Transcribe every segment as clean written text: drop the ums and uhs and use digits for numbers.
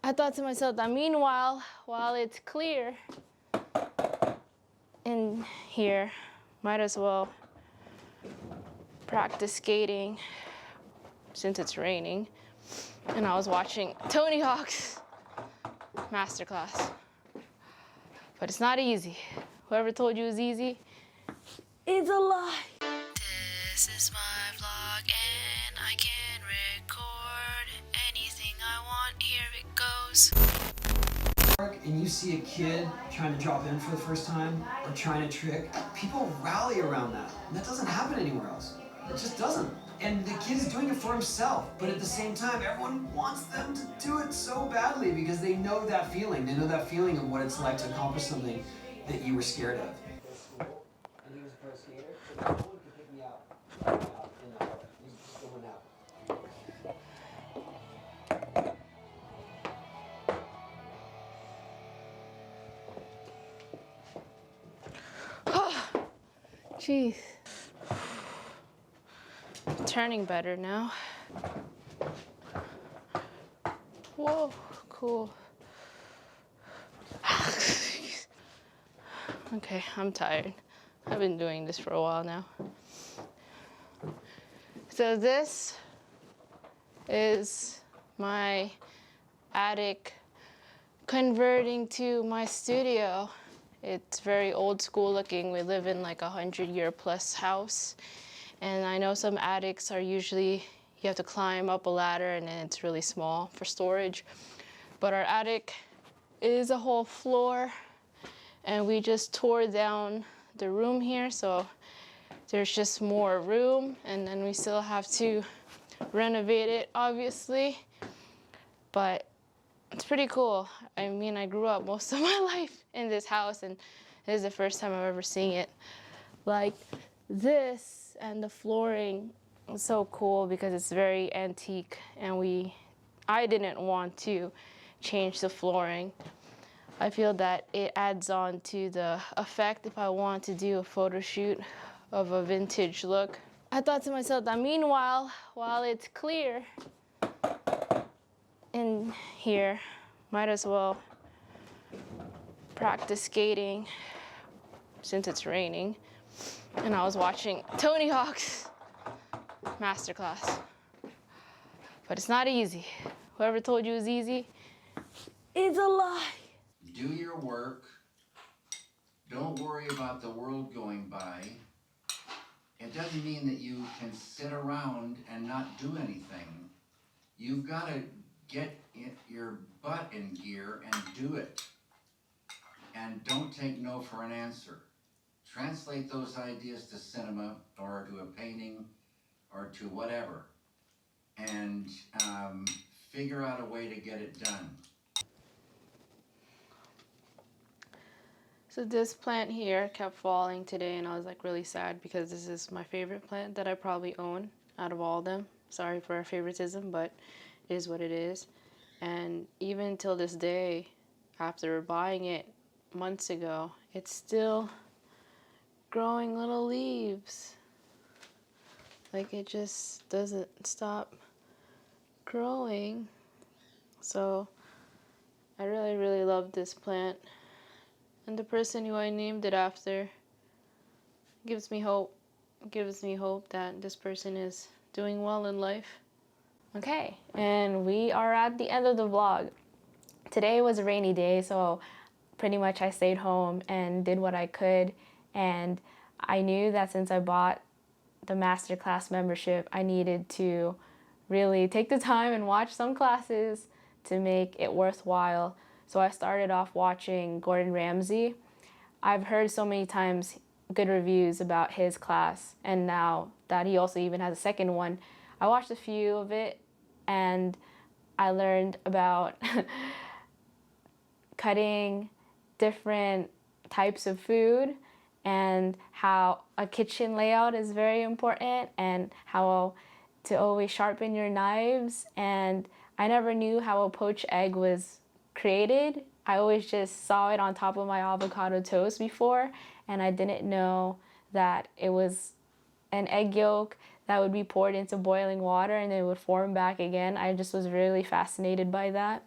I thought to myself that meanwhile, while it's clear in here, might as well practice skating since it's raining. And I was watching Tony Hawk's masterclass. But it's not easy. Whoever told you it was easy is a lie. This is my vlog and I can record anything I want. Here it goes. And you see a kid trying to drop in for the first time or trying to trick, people rally around that. And that doesn't happen anywhere else. It just doesn't. And the kid is doing it for himself, but at the same time, everyone wants them to do it so badly because they know that feeling. They know that feeling of what it's like to accomplish something that you were scared of. And he was a pro skater, so no one could pick me out in the heart. He's just going out. Jeez. Turning better now. Whoa, cool. Okay, I'm tired. I've been doing this for a while now. So this is my attic converting to my studio. It's very old school looking. We live in like 100-year-plus house. And I know some attics are usually, you have to climb up a ladder and then it's really small for storage. But our attic is a whole floor and we just tore down the room here. So there's just more room and then we still have to renovate it, obviously. But it's pretty cool. I mean, I grew up most of my life in this house and this is the first time I've ever seen it like this. And the flooring is so cool because it's very antique and I didn't want to change the flooring. I feel that it adds on to the effect if I want to do a photo shoot of a vintage look. I thought to myself that meanwhile, while it's clear in here, might as well practice skating since it's raining. And I was watching Tony Hawk's masterclass. But it's not easy. Whoever told you it was easy is a lie. Do your work. Don't worry about the world going by. It doesn't mean that you can sit around and not do anything. You've got to get your butt in gear and do it. And don't take no for an answer. Translate those ideas to cinema or to a painting or to whatever and figure out a way to get it done. So this plant here kept falling today and I was like really sad because this is my favorite plant that I probably own out of all of them. Sorry for our favoritism, but it is what it is. And even till this day, after buying it months ago, it's still growing little leaves. Like it just doesn't stop growing. So I really love this plant. And the person who I named it after gives me hope. Gives me hope that this person is doing well in life. Okay, and we are at the end of the vlog. Today was a rainy day, so pretty much I stayed home and did what I could. And I knew that since I bought the masterclass membership, I needed to really take the time and watch some classes to make it worthwhile. So I started off watching Gordon Ramsay. I've heard so many times good reviews about his class, and now that he also even has a second one, I watched a few of it and I learned about cutting different types of food and how a kitchen layout is very important and how to always sharpen your knives. And I never knew how a poached egg was created. I always just saw it on top of my avocado toast before, and I didn't know that it was an egg yolk that would be poured into boiling water and it would form back again. I just was really fascinated by that.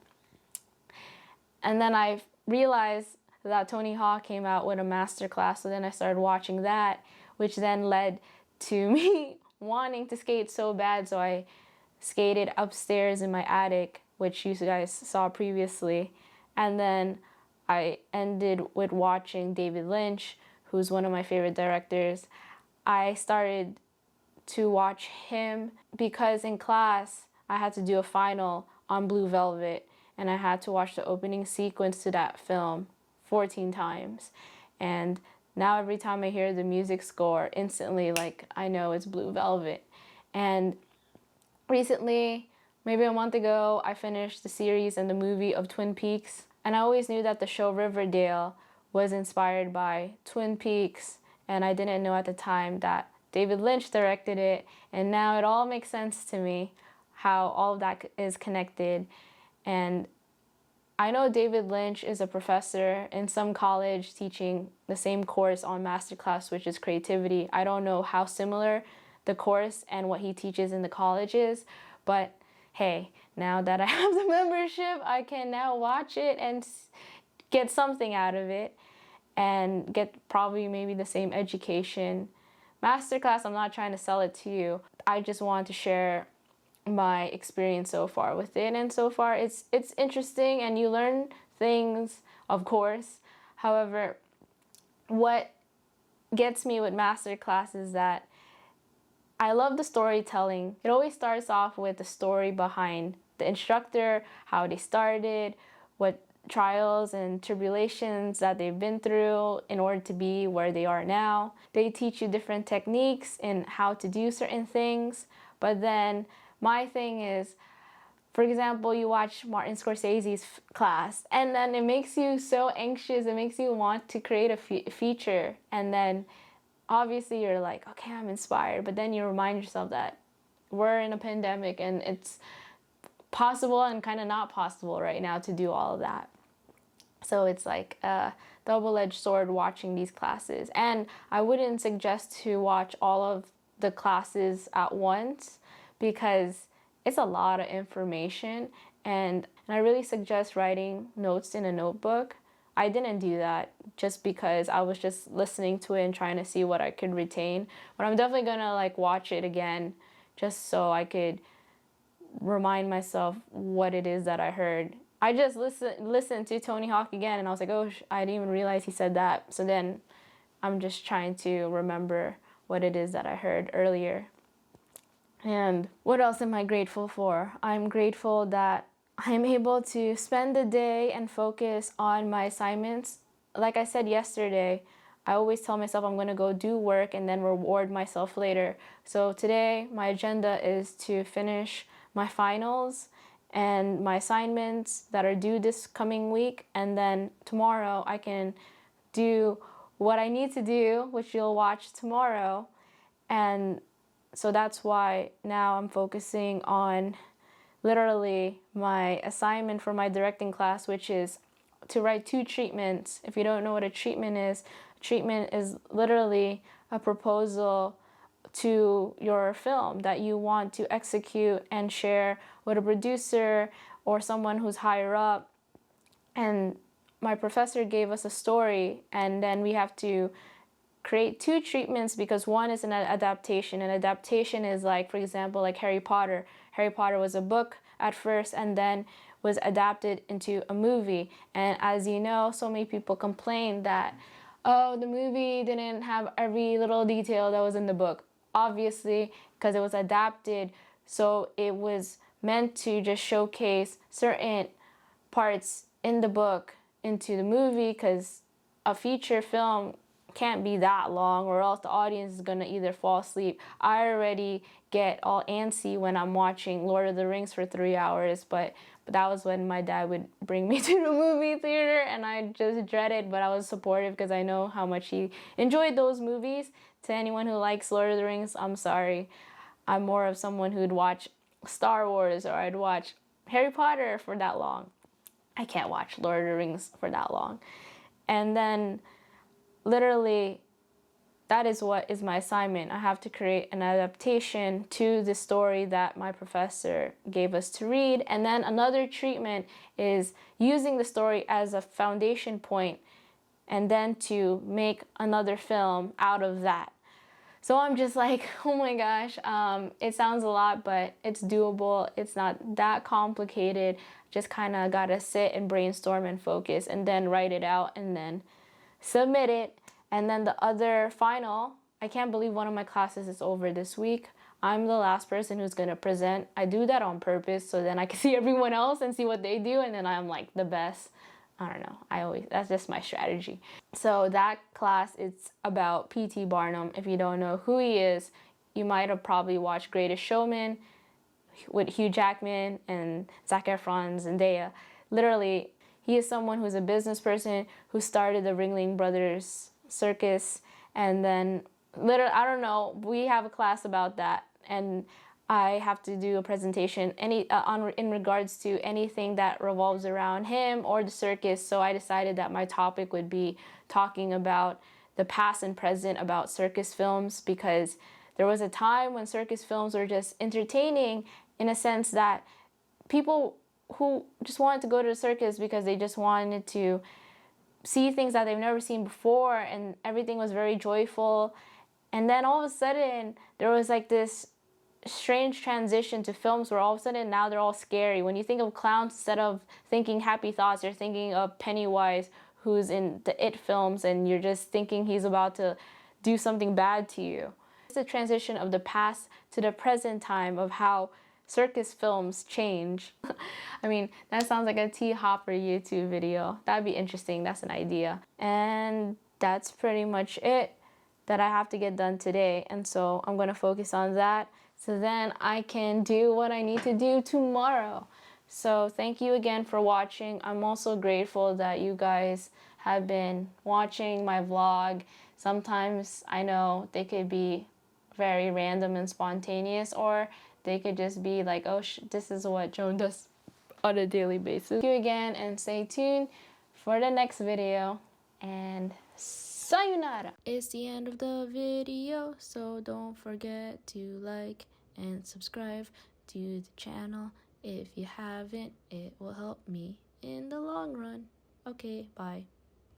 And then I realized that Tony Hawk came out with a master class, so then I started watching that, which then led to me wanting to skate so bad. So I skated upstairs in my attic, which you guys saw previously. And then I ended with watching David Lynch, who's one of my favorite directors. I started to watch him because in class I had to do a final on Blue Velvet, and I had to watch the opening sequence to that film 14 times. And now every time I hear the music score, instantly, like, I know it's Blue Velvet. And recently, maybe a month ago, I finished the series and the movie of Twin Peaks. And I always knew that the show Riverdale was inspired by Twin Peaks, and I didn't know at the time that David Lynch directed it. And now it all makes sense to me how all of that is connected. And I know David Lynch is a professor in some college teaching the same course on masterclass, which is creativity. I don't know how similar the course and what he teaches in the college is, but hey, now that I have the membership, I can now watch it and get something out of it and get probably maybe the same education. Masterclass, I'm not trying to sell it to you. I just want to share my experience so far with it, and so far it's interesting and you learn things, of course. However, what gets me with masterclass is that I love the storytelling. It always starts off with the story behind the instructor, how they started, what trials and tribulations that they've been through in order to be where they are now. They teach you different techniques in how to do certain things, but then my thing is, for example, you watch Martin Scorsese's class, and then it makes you so anxious. It makes you want to create a feature. And then obviously you're like, okay, I'm inspired. But then you remind yourself that we're in a pandemic and it's possible and kind of not possible right now to do all of that. So it's like a double-edged sword watching these classes. And I wouldn't suggest to watch all of the classes at once, because it's a lot of information, and I really suggest writing notes in a notebook. I didn't do that just because I was just listening to it and trying to see what I could retain, but I'm definitely gonna like watch it again just so I could remind myself what it is that I heard. I just listened to Tony Hawk again, and I was like, oh, I didn't even realize he said that. So then I'm just trying to remember what it is that I heard earlier. And what else am I grateful for? I'm grateful that I'm able to spend the day and focus on my assignments. Like I said yesterday, I always tell myself I'm going to go do work and then reward myself later. So today, my agenda is to finish my finals and my assignments that are due this coming week. And then tomorrow, I can do what I need to do, which you'll watch tomorrow. And so that's why now I'm focusing on literally my assignment for my directing class, which is to write 2 treatments. If you don't know what a treatment is literally a proposal to your film that you want to execute and share with a producer or someone who's higher up. And my professor gave us a story, and then we have to create 2 treatments because one is an adaptation. An adaptation is like, for example, like Harry Potter. Harry Potter was a book at first and then was adapted into a movie. And as you know, so many people complain that, oh, the movie didn't have every little detail that was in the book. Obviously, because it was adapted, so it was meant to just showcase certain parts in the book into the movie, because a feature film can't be that long or else the audience is going to either fall asleep. I already get all antsy when I'm watching Lord of the Rings for 3 hours, but that was when my dad would bring me to the movie theater, and I just dreaded, but I was supportive because I know how much he enjoyed those movies. To anyone who likes Lord of the Rings, I'm sorry. I'm more of someone who'd watch Star Wars, or I'd watch Harry Potter for that long. I can't watch Lord of the Rings for that long. And then literally that is what is my assignment. I have to create an adaptation to the story that my professor gave us to read. And then another treatment is using the story as a foundation point and then to make another film out of that. So I'm just like, oh my gosh, it sounds a lot, but it's doable. It's not that complicated. Just kind of got to sit and brainstorm and focus and then write it out and then submit it. And then the other final, I can't believe one of my classes is over this week. I'm the last person who's going to present. I do that on purpose so then I can see everyone else and see what they do, and then I'm like the best. I don't know. That's just my strategy. So that class, it's about P.T. Barnum. If you don't know who he is, you might have probably watched Greatest Showman with Hugh Jackman and Zac Efron, Zendaya. Literally, he is someone who's a business person who started the Ringling Brothers Circus, and then literally, I don't know, we have a class about that, and I have to do a presentation in regards to anything that revolves around him or the circus. So I decided that my topic would be talking about the past and present about circus films, because there was a time when circus films were just entertaining in a sense that people who just wanted to go to the circus because they just wanted to see things that they've never seen before, and everything was very joyful. And then all of a sudden there was like this strange transition to films where all of a sudden now they're all scary. When you think of clowns, instead of thinking happy thoughts, you're thinking of Pennywise, who's in the It films, and you're just thinking he's about to do something bad to you. It's the transition of the past to the present time of how circus films change. I mean, that sounds like a T-Hopper YouTube video. That'd be interesting. That's an idea. And that's pretty much it that I have to get done today. And so I'm going to focus on that, so then I can do what I need to do tomorrow. So thank you again for watching. I'm also grateful that you guys have been watching my vlog. Sometimes I know they could be very random and spontaneous, or they could just be like, oh, this is what Joan does on a daily basis. Thank you again, and stay tuned for the next video, and sayonara. It's the end of the video, so don't forget to like and subscribe to the channel if you haven't. It will help me in the long run. Okay, bye.